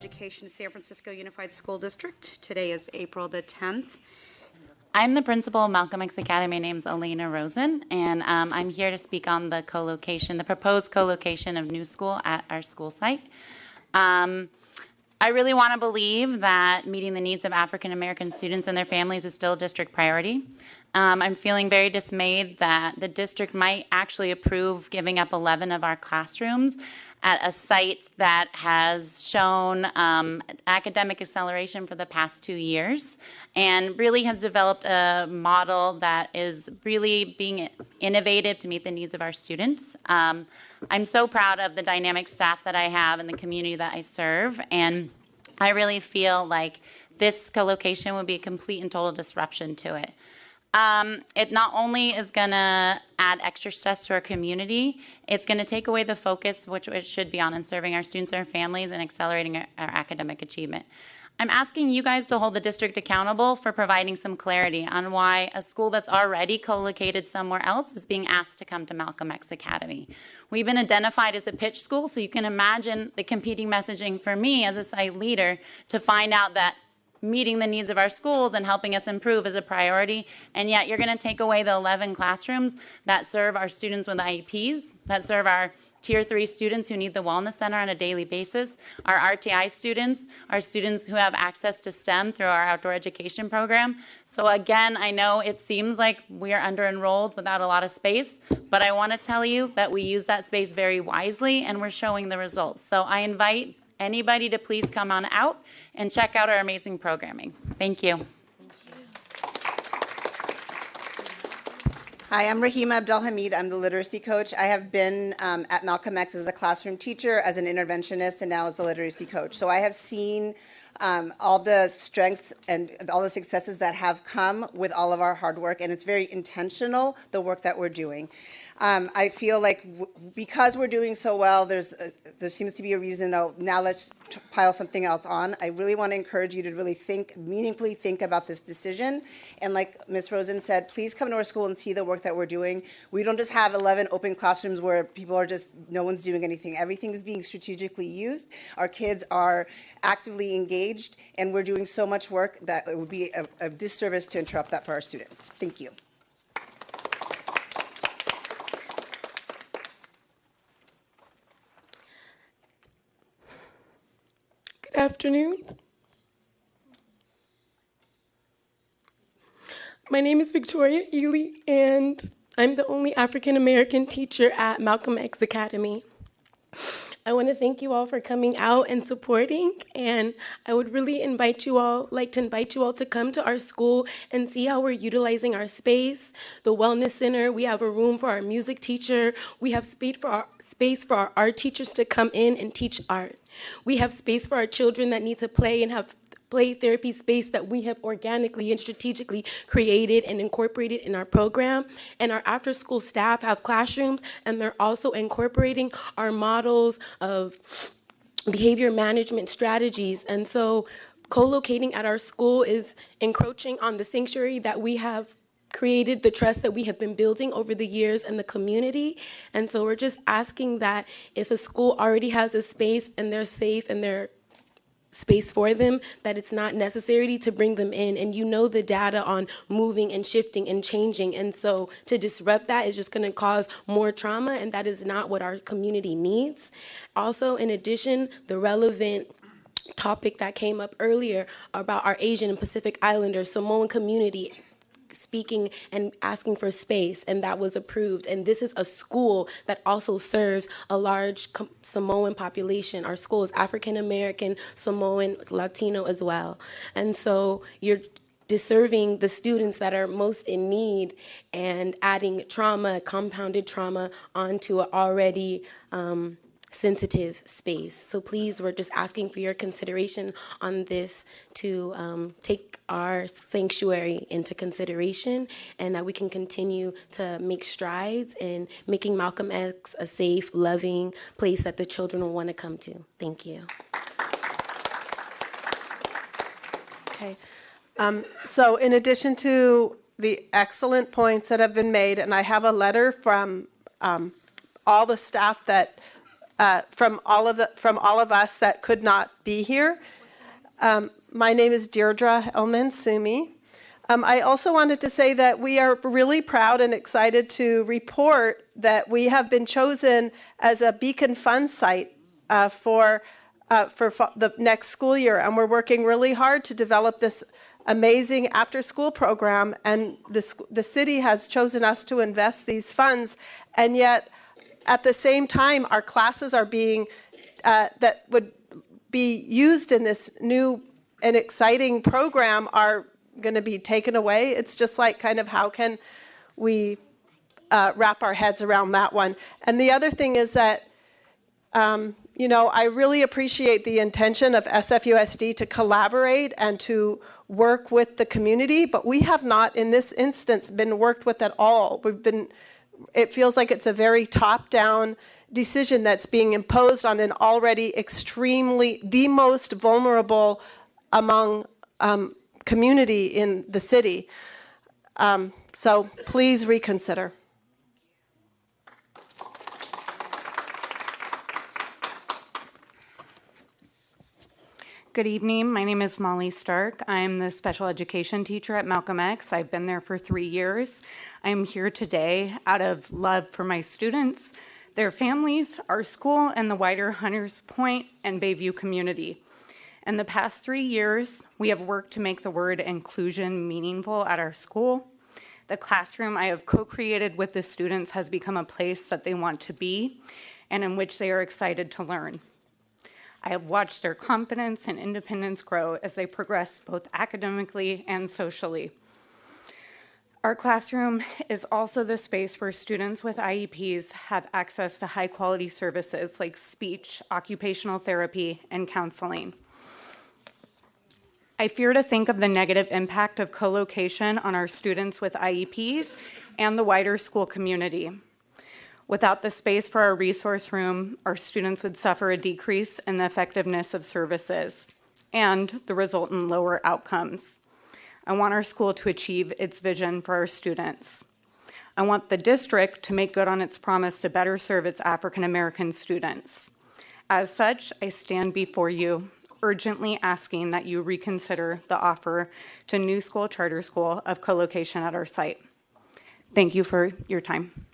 Education, San Francisco Unified School District. Today is April the 10th. I'm the principal of Malcolm X Academy. My name's Elena Rosen, and I'm here to speak on the co-location, the proposed co-location of New School at our school site. I really want to believe that meeting the needs of African American students and their families is still a district priority. I'm feeling very dismayed that the district might actually approve giving up 11 of our classrooms at a site that has shown academic acceleration for the past 2 years and really has developed a model that is really being innovative to meet the needs of our students. I'm so proud of the dynamic staff that I have and the community that I serve, and I really feel like this co-location would be a complete and total disruption to it. It not only is going to add extra stress to our community, it's going to take away the focus which it should be on in serving our students and our families and accelerating our academic achievement. I'm asking you guys to hold the district accountable for providing some clarity on why a school that's already co-located somewhere else is being asked to come to Malcolm X Academy. We've been identified as a pitch school, so you can imagine the competing messaging for me as a site leader to find out that meeting the needs of our schools and helping us improve is a priority, and yet you're going to take away the 11 classrooms that serve our students with IEPs, that serve our Tier 3 students who need the Wellness Center on a daily basis, our RTI students, our students who have access to STEM through our outdoor education program. So again, I know it seems like we are under-enrolled without a lot of space, but I want to tell you that we use that space very wisely and we're showing the results. So I invite anybody to please come on out and check out our amazing programming. Thank you. Hi, I'm Rahima Abdelhamid. I'm the literacy coach. I have been at Malcolm X as a classroom teacher, as an interventionist, and now as a literacy coach. So I have seen all the strengths and all the successes that have come with all of our hard work, and it's very intentional, the work that we're doing. I feel like because we're doing so well, there seems to be a reason, now let's pile something else on. I really want to encourage you to really meaningfully think about this decision. And like Ms. Rosen said, please come to our school and see the work that we're doing. We don't just have 11 open classrooms where people are just, no one's doing anything. Everything is being strategically used. Our kids are actively engaged, and we're doing so much work that it would be a disservice to interrupt that for our students. Thank you. Good afternoon. My name is Victoria Ely, and I'm the only African American teacher at Malcolm X Academy. I want to thank you all for coming out and supporting, and I would really like to invite you all to come to our school and see how we're utilizing our space. The Wellness Center, we have a room for our music teacher. We have space for our art teachers to come in and teach art. We have space for our children that need to play and have play therapy space that we have organically and strategically created and incorporated in our program. And our after-school staff have classrooms, and they're also incorporating our models of behavior management strategies. And so co-locating at our school is encroaching on the sanctuary that we have created, the trust that we have been building over the years in the community. And so we're just asking that if a school already has a space and they're safe and they're space for them, that it's not necessary to bring them in. And you know the data on moving and shifting and changing. And so to disrupt that is just going to cause more trauma, and that is not what our community needs. Also, in addition, the relevant topic that came up earlier about our Asian and Pacific Islander Samoan community speaking and asking for space, and that was approved. And this is a school that also serves a large Samoan population. Our school is African American, Samoan, Latino as well. And so you're disserving the students that are most in need and adding trauma, compounded trauma, onto an already sensitive space. So please, we're just asking for your consideration on this to take our sanctuary into consideration, and that we can continue to make strides in making Malcolm X a safe, loving place that the children will want to come to. Thank you. Okay. So in addition to the excellent points that have been made, and I have a letter from all the staff that from all of us that could not be here. My name is Deirdre Elman-Sumi. I also wanted to say that we are really proud and excited to report that we have been chosen as a Beacon Fund site for the next school year, and we're working really hard to develop this amazing after-school program, and the city has chosen us to invest these funds, and yet at the same time our classes are being that would be used in this new and exciting program are going to be taken away. It's just like, kind of, how can we wrap our heads around that one? And the other thing is that you know, I really appreciate the intention of SFUSD to collaborate and to work with the community, but we have not, in this instance, been worked with at all. It feels like it's a very top-down decision that's being imposed on an already extremely, the most vulnerable among community in the city. So please reconsider. Good evening. My name is Molly Stark. I'm the special education teacher at Malcolm X. I've been there for 3 years. I'm here today out of love for my students, their families, our school, and the wider Hunters Point and Bayview community. In the past 3 years, we have worked to make the word inclusion meaningful at our school. The classroom I have co-created with the students has become a place that they want to be and in which they are excited to learn. I have watched their confidence and independence grow as they progress both academically and socially. Our classroom is also the space where students with IEPs have access to high-quality services like speech, occupational therapy, and counseling. I fear to think of the negative impact of co-location on our students with IEPs and the wider school community. Without the space for our resource room, our students would suffer a decrease in the effectiveness of services and the resultant lower outcomes. I want our school to achieve its vision for our students. I want the district to make good on its promise to better serve its African American students. As such, I stand before you urgently asking that you reconsider the offer to New School Charter School of co-location at our site. Thank you for your time.